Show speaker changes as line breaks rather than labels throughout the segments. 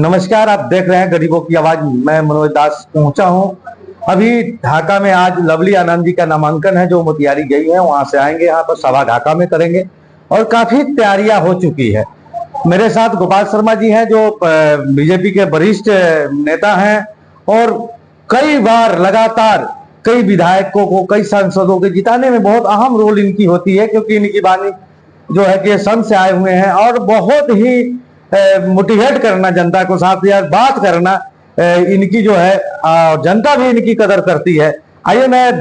नमस्कार, आप देख रहे हैं गरीबों की आवाज। मैं मनोज दास पहुंचा हूं अभी ढाका में। आज लवली आनंद जी का नामांकन है जो मोतिहारी गई है, वहां से आएंगे, यहाँ पर सभा ढाका में करेंगे और काफी तैयारियां हो चुकी है। मेरे साथ गोपाल शर्मा जी हैं जो बीजेपी के वरिष्ठ नेता हैं और कई बार लगातार कई विधायकों को, कई सांसदों के जिताने में बहुत अहम रोल इनकी होती है, क्योंकि इनकी वाणी जो है कि संघ से आए हुए हैं और बहुत ही मोटिवेट करना जनता को, साथ यार बात करना इनकी जो है जनता भी इनकी कदर करती है। आइए मैं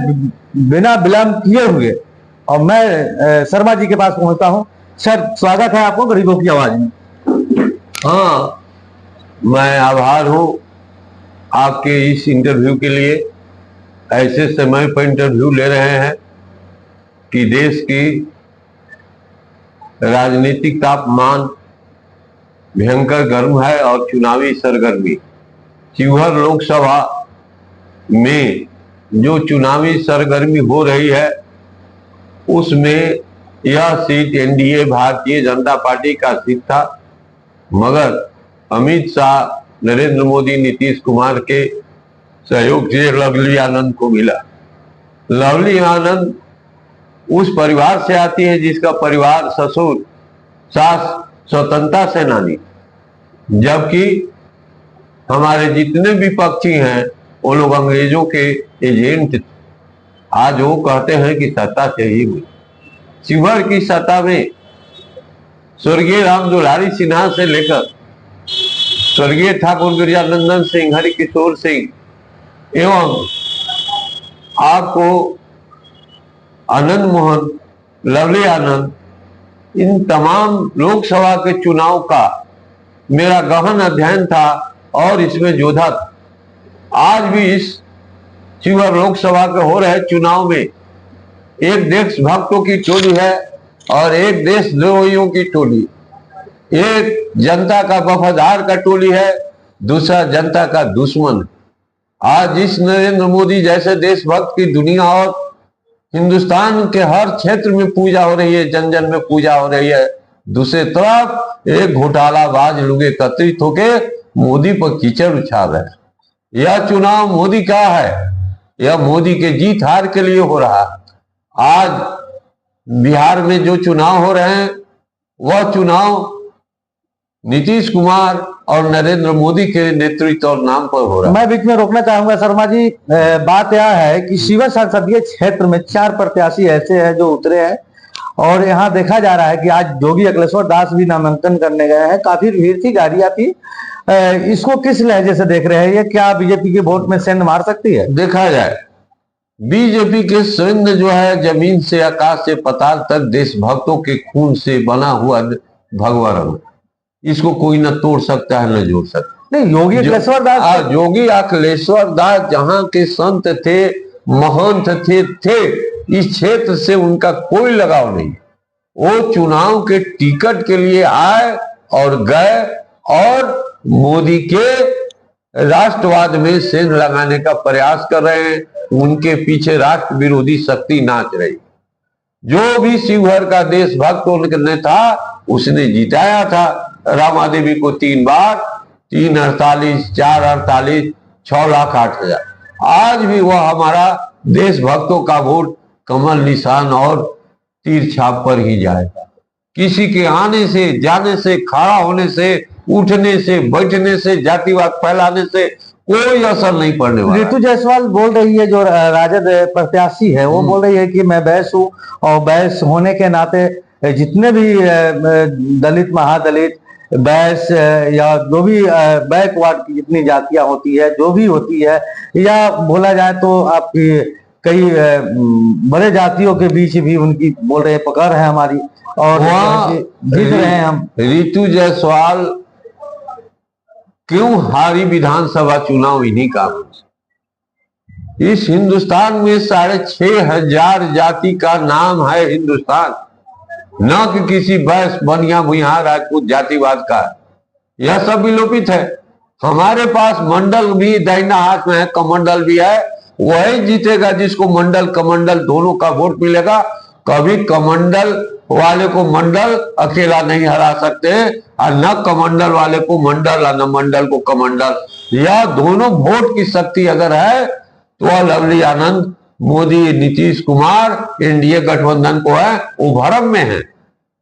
बिना विलंब किए हुए और मैं शर्मा जी के पास पहुंचता हूं। सर, स्वागत है आपको गरीबों की आवाज में।
हाँ, मैं आभार हूं आपके इस इंटरव्यू के लिए। ऐसे समय पर इंटरव्यू ले रहे हैं कि देश की राजनीतिक तापमान भयंकर गर्म है और चुनावी सरगर्मी। शिवहर लोकसभा में जो चुनावी सरगर्मी हो रही है उसमें यह seat NDA Bharatiya Janata party का सीट था, मगर अमित शाह, नरेंद्र मोदी, नीतीश कुमार के सहयोग से लवली आनंद को मिला। लवली आनंद उस परिवार से आती है जिसका परिवार ससुर सास स्वतंत्रता सेनानी, जबकि हमारे जितने विपक्षी हैं वो लोग अंग्रेजों के एजेंट। आज वो कहते हैं कि सत्ता चाहिए हुई। शिवहर की सत्ता में स्वर्गीय राम दुलारी सिन्हा से लेकर स्वर्गीय ठाकुर गिरिजानंदन सिंह, हरिकिशोर सिंह एवं आपको आनंद मोहन, लवली आनंद, इन तमाम लोकसभा के चुनाव का मेरा गहन अध्ययन था और इसमें जोधा था। आज भी इस शिवहर लोकसभा के हो रहे चुनाव में एक देशभक्तों की टोली है और एक देशद्रोहियों की टोली। एक जनता का वफादार का टोली है, दूसरा जनता का दुश्मन। आज इस नरेंद्र मोदी जैसे देशभक्त की दुनिया और हिंदुस्तान के हर क्षेत्र में पूजा हो रही है, जन जन में पूजा हो रही है। दूसरी तरफ एक घोटालाबाज लोग एकत्रित होके मोदी पर कीचड़ उछाल रहे हैं। यह चुनाव मोदी का है, यह मोदी के जीत हार के लिए हो रहा है। आज बिहार में जो चुनाव हो रहे हैं वह चुनाव नीतीश कुमार और नरेंद्र मोदी के नेतृत्व और नाम पर हो रहा है।
मैं बीच में रोकना चाहूंगा शर्मा जी। बात यह है कि शिवहर संसदीय क्षेत्र में 4 प्रत्याशी ऐसे हैं जो उतरे हैं और यहाँ देखा जा रहा है कि आज जोगी अखिलेश्वर दास भी नामांकन करने गए हैं। काफी भीड़ थी, गाड़ियां थी। इसको किस लहजे से देख रहे हैं? ये क्या बीजेपी के वोट में सेंध मार सकती है?
देखा जाए, बीजेपी के सैन्य जो है जमीन से आकाश से पाताल तक देशभक्तों के खून से बना हुआ भगवा रंग, इसको कोई न तोड़ सकता है न जोड़ सकता।
नहीं, योगी अखिलेश्वर दास,
योगी अखिलेश्वर दास जहां के संत थे, महंत थे, इस क्षेत्र से उनका कोई लगाव नहीं। वो चुनाव के टिकट के लिए आए और गए और मोदी के राष्ट्रवाद में सेंध लगाने का प्रयास कर रहे हैं। उनके पीछे राष्ट्र विरोधी शक्ति नाच रही। जो भी शिवहर का देशभक्त उनके था उसने जिताया था रामा देवी को 3 बार, 348, 448, 6,08,000। आज भी वह हमारा देशभक्तों का वोट कमल निशान और तीर छाप पर ही जाएगा। किसी के आने से, जाने से, खड़ा होने से, उठने से, बैठने से, जातिवाद फैलाने से कोई असर नहीं पड़ने वाला।
ऋतु जायसवाल बोल रही है, जो राजद प्रत्याशी है, वो बोल रही है कि मैं बैस हूँ और बैस होने के नाते जितने भी दलित, महादलित, बैस या जो भी बैकवर्ड की जितनी जातियां होती है, जो भी होती है, या बोला जाए तो आपकी कई बड़े जातियों के बीच भी उनकी बोल रहे पकड़ है हमारी और जीत रहे हैं हम।
ऋतु जायसवाल क्यों हारी विधानसभा चुनाव? इन्हीं कारण से। इस हिंदुस्तान में 6,500 जाति का नाम है हिंदुस्तान, न कि किसी बैस, बनिया, भुइया, राजपूत जातिवाद का। यह सब विलोपित है। हमारे पास मंडल भी दाहिना हाथ में है, कमंडल भी है। वही जीतेगा जिसको मंडल कमंडल दोनों का वोट मिलेगा कभी कमंडल वाले को मंडल अकेला नहीं हरा सकते, और न कमंडल वाले को मंडल और न मंडल को कमंडल। यह दोनों वोट की शक्ति अगर है तो वह लवली आनंद, मोदी, नीतीश कुमार एनडीए गठबंधन को है, वो भरम में है,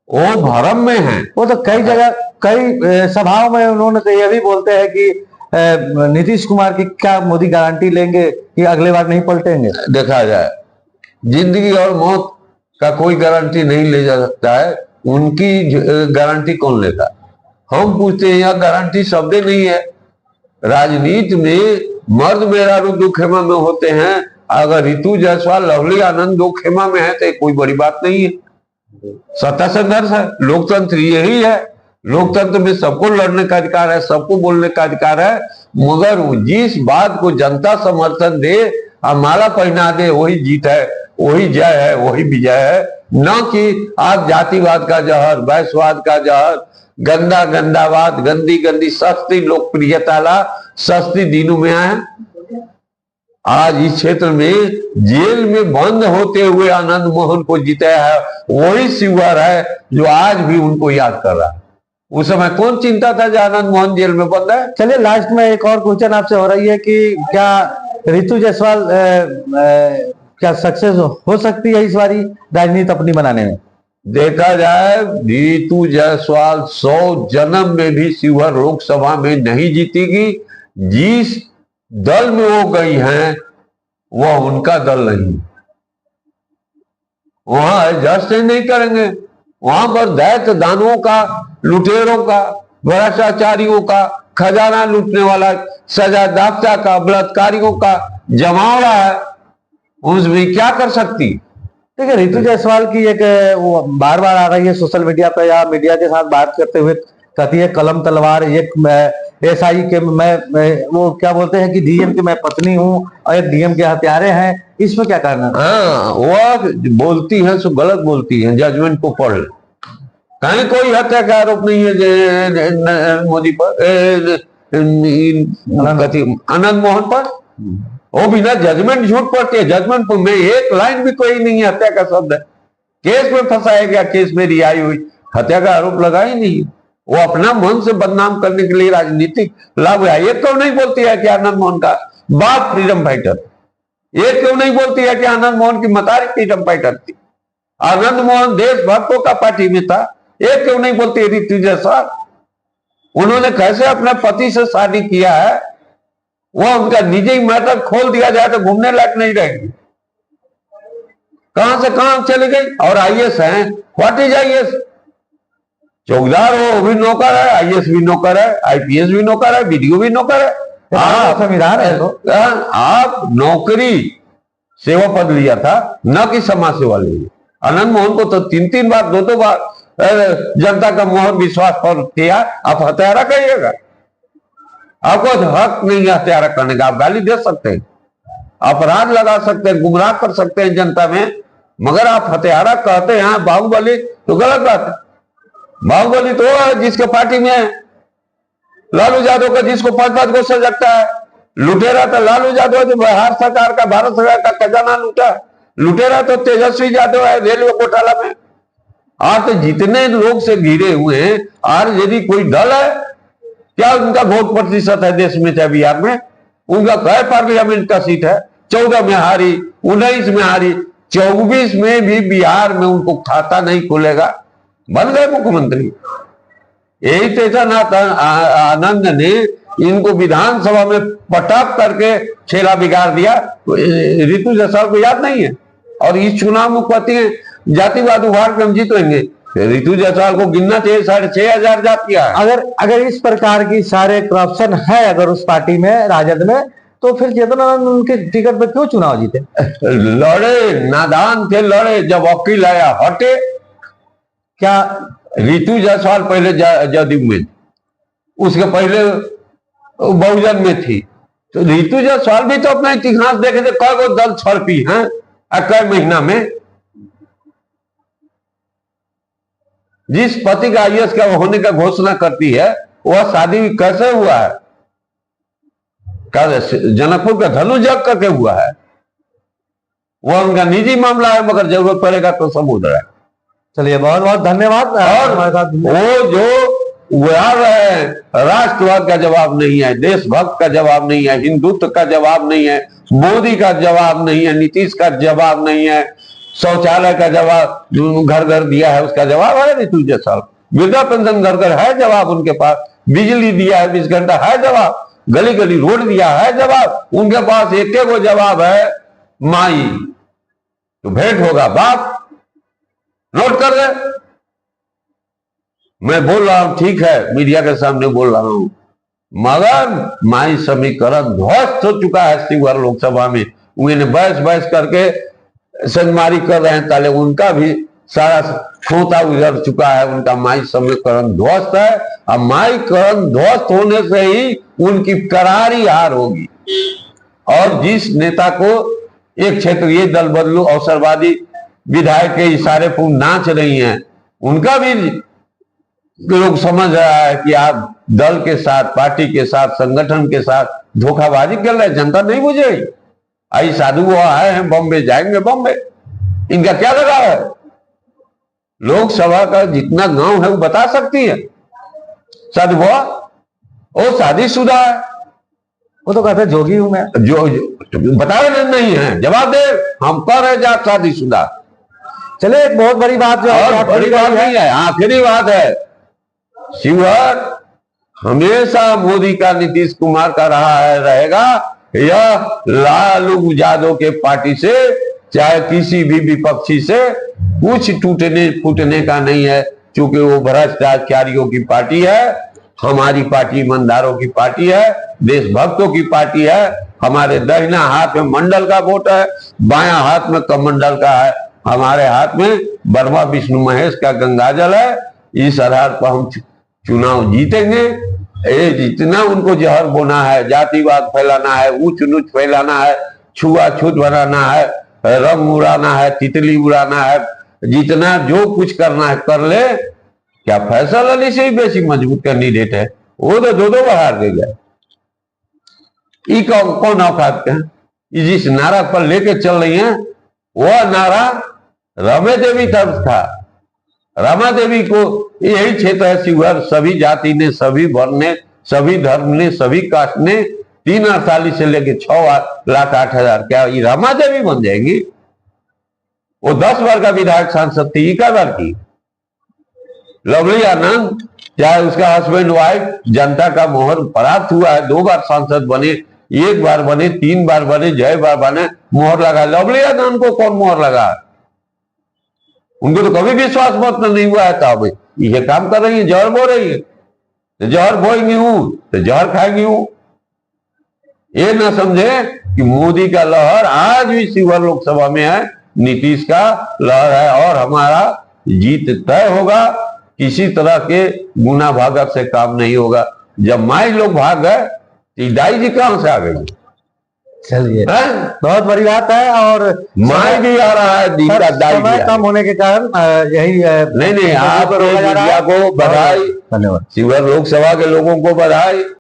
वो भरम में है।
वो तो कई जगह कई सभाओं में उन्होंने तो ये भी बोलते हैं कि नीतीश कुमार की क्या मोदी गारंटी लेंगे कि अगले बार नहीं पलटेंगे।
देखा जाए, जिंदगी और मौत का कोई गारंटी नहीं ले जा सकता है, उनकी गारंटी कौन लेगा? हम पूछते हैं, यह गारंटी शब्द नहीं है। राजनीति में मर्द मेहरारू दो खेमा में होते हैं, अगर रितु जायसवाल, लवली आनंद दो खेमा में है तो कोई बड़ी बात नहीं है। सत्ता संघर्ष है, लोकतंत्र यही है। लोकतंत्र में सबको लड़ने का अधिकार है, सबको बोलने का अधिकार है, मगर जिस बात को जनता समर्थन दे और माला पहना दे वही जीत है, वही जय है, वही विजय है। न कि आप जातिवाद का जहर, वैश्यवाद का जहर, गंदा गंदावाद, गंदी गंदी सस्ती लोकप्रियता ला सस्ती दिनों में आए। आज इस क्षेत्र में जेल में बंद होते हुए आनंद मोहन को जिताया है वही शिवहर है जो आज भी उनको याद कर रहा है। उस समय कौन चिंता था जो आनंद मोहन जेल में बंद है?
चलिए लास्ट में एक और क्वेश्चन आपसे हो रही है कि क्या रितु जायसवाल क्या सक्सेस हो सकती है इस बारी राजनीति अपनी बनाने में?
देखा जाए, रितु जायसवाल 100 जन्म में भी शिवहर लोकसभा में नहीं जीतेगी। जिस दल में वो गई हैं वह उनका दल नहीं, वहां एडजस्ट नहीं करेंगे। वहां पर दैत्य दानवों का, लुटेरों का, भ्रष्टाचारियों का, खजाना लूटने वाला, सजा दाफ्ता का, बलात्कारियों का जमावड़ा है, उसमें क्या कर सकती?
ठीक है, रितु जायसवाल की एक वो बार बार आ रही है सोशल मीडिया पे या मीडिया के साथ बात करते हुए, कहती है कलम तलवार, एक एसआई के मैं वो क्या बोलते हैं कि डीएम के मैं पत्नी हूँ और एक डीएम के हत्यारे हैं। इसमें क्या करना?
हाँ, वह बोलती है सो गलत बोलती है, जजमेंट को पढ़ ले। कहीं कोई हत्या का आरोप नहीं है मोदी पर, आनंद मोहन पर। वो बिना जजमेंट झूठ पड़ती है। जजमेंट में एक लाइन भी कोई नहीं है हत्या का शब्द है। केस में फंसाया गया, केस में रिहाई हुई, हत्या का आरोप लगा ही नहीं। वो अपना मन से बदनाम करने के लिए राजनीतिक लाभ है। ये क्यों नहीं बोलती है कि आनंद मोहन का बाप फ्रीडम फाइटर? ये क्यों नहीं बोलती है कि आनंद मोहन की मतारी फ्रीडम फाइटर थी? आनंद मोहन देशभक्तों का पार्टी में था। ये क्यों नहीं बोलती है रितु जायसवाल? उन्होंने कैसे अपने पति से शादी किया है, वह उनका निजी मैटर खोल दिया जाए तो घूमने लायक नहीं रहेगी। कहां से कहां चली गई? और आईएएस है, व्हाट इज आईएएस? चौकीदार हो वो भी नौकर है, आईएएस भी नौकर है, आईपीएस भी नौकर है, बीडीओ भी नौकर है।
संविधान है।
आप नौकरी सेवा पद लिया था, न कि समाज सेवा ली। आनंद मोहन को तो 3 बार 2 बार जनता का मोहर विश्वास पर किया। आप हत्यारा कहिएगा? आपको हक नहीं है हत्यारा करने का। आप गाली दे सकते हैं, अपराध लगा सकते हैं, गुमराह कर सकते हैं जनता में, मगर आप हत्यारा कहते हैं बाहुबली, तो गलत बात है। बाहुबली तो है जिसके पार्टी में है, लालू यादव का जिसको 5-5 गो से लगता है। लुटेरा तो लालू यादव जो बिहार सरकार का, भारत सरकार का खजाना लूटा। लुटेरा तो तेजस्वी यादव है रेलवे घोटाला में। आज तो जितने लोग से घिरे हुए हैं, आज यदि कोई दल है, क्या उनका वोट प्रतिशत है देश में चाहे बिहार में? उनका कई पार्लियामेंट का सीट है, 14 में हारी, 19 में हारी, 24 में भी बिहार में उनको खाता नहीं खुलेगा, बन गए मुख्यमंत्री। यही तेजनाथ आनंद ने इनको विधानसभा में पटक करके छेला बिगाड़ दिया। रितु जायसवाल को याद नहीं है? और इस चुनाव में कहती है जातिवाद उभार के हम जीतेंगे। रितु जायसवाल को गिनना चाहिए, 6,500 जातियां है।
अगर इस प्रकार की सारे करप्शन है अगर उस पार्टी में, राजद में, तो फिर चेतनानंद उनके टिकट पे क्यों चुनाव जीते?
लड़े, नादान थे, लड़े। जब वकील आया हटे। क्या रितु जायसवाल पहले जदयू में, उसके पहले बहुजन में थी, तो रितु जायसवाल भी तो अपना इतिहास देखे थे, कई गो दल छड़पी है कई महीना में। जिस पति का आईएएस का होने का घोषणा करती है, वह शादी कैसे हुआ है? जनकपुर का धनु जग करके हुआ है। वो उनका निजी मामला है, मगर जरूरत पड़ेगा तो सब उधर है।
चलिए बहुत बहुत धन्यवाद।
और
हमारे साथ
वो जो उड़ा रहे हैं, राष्ट्रवाद का जवाब नहीं है, देशभक्त का जवाब नहीं है, हिंदुत्व का जवाब नहीं है, मोदी का जवाब नहीं है, नीतीश का जवाब नहीं है, शौचालय का जवाब जो घर घर दिया है उसका जवाब है नहीं तुझे साल, वृद्धा पेंशन घर घर है जवाब उनके पास, बिजली दिया है 20 घंटा है जवाब, गली गली रोड दिया है जवाब, उनके पास एक वो जवाब है माई। तो भेंट होगा बाप, नोट कर ले। मैं बोल रहा हूं ठीक है, मीडिया के सामने बोल रहा हूं, मगर माई समीकरण ध्वस्त हो चुका है शिवहर लोकसभा में। उन्हें बहस करके संगमारी कर रहे हैं ताले, उनका भी सारा खोता उजड़ चुका है, उनका माई समीकरण ध्वस्त है। अब माई करण ध्वस्त होने से ही उनकी करारी हार होगी। और जिस नेता को एक क्षेत्रीय दल बदलू अवसरवादी विधायक के इशारे पर नाच रही हैं, उनका भी लोग समझ रहा है कि आप दल के साथ, पार्टी के साथ, संगठन के साथ धोखाबाजी कर रहे हैं, जनता नहीं बुझेगी। आई साधु वो आए हैं बॉम्बे, जाएंगे बॉम्बे, इनका क्या लगा है? लोकसभा का जितना गांव है वो बता सकती है। साधु बुआ वो शादीशुदा है,
वो तो कहते जोगी हूं मैं,
जो बता रहे नहीं है, जवाब दे, हम कह रहे जा शादीशुदा।
चले एक बहुत बड़ी बात जो
और बड़ी बात नहीं है, आखिरी बात है, शिवहर हमेशा मोदी का, नीतीश कुमार का रहा है, रहेगा। यह लालू यादव के पार्टी से, चाहे किसी भी विपक्षी से कुछ टूटने फूटने का नहीं है, क्योंकि वो भ्रष्टाचारियों की पार्टी है। हमारी पार्टी ईमानदारों की पार्टी है, देशभक्तों की पार्टी है। हमारे दाहिना हाथ में मंडल का वोट है, बायां हाथ में कमंडल का है, हमारे हाथ में वर्मा विष्णु महेश का गंगाजल है। इस आधार पर हम चुनाव जीतेंगे। ये जितना उनको जहर बोना है, जातिवाद फैलाना है, ऊंच नीच फैलाना है, छुआछूत बनाना है, रंग उड़ाना है, तितली उड़ाना है, जितना जो कुछ करना है कर ले। क्या फैसल अली से ही बेसी मजबूत कैंडिडेट है, वो तो दो बाहर दे गए। कौन औकात के हैं? जिस नारा पर लेके चल रही हैं वह नारा रमा देवी तरफ था। रमा देवी को यही क्षेत्र है शिवहर, सभी जाति ने, सभी वर्ण ने, सभी धर्म ने, सभी कास्ट ने 348 से लेके 6,08,000, क्या ये रमा देवी बन जाएंगी? वो 10 बार का विधायक सांसद थी, क्या बार की? लवली आनंद, चाहे उसका हस्बैंड वाइफ, जनता का मोहर प्राप्त हुआ है, 2 बार सांसद बने, 1 बार बने, 3 बार बने, 6 बार बने, मोहर लगा। लवली आनंद को कौन मोहर लगा? उनको तो कभी विश्वास मत नहीं हुआ है। तो ये काम कर रही है, जहर बो रही है, तो जहर बोएंगी हूं तो जहर खाएंगी हूं। ये ना समझे कि मोदी का लहर आज भी शिवहर लोकसभा में है, नीतीश का लहर है, और हमारा जीत तय होगा। किसी तरह के गुना भागक से काम नहीं होगा। जब माई लोग भाग गए तो दाई जी कहां से आ गई?
चलिए बहुत बड़ी बात है। और
माई भी आ रहा है, दीदा दाई भी
समय कम होने के कारण यही
नहीं, आप मीडिया को बधाई,
धन्यवाद।
शिवहर लोकसभा के लोगों को बधाई।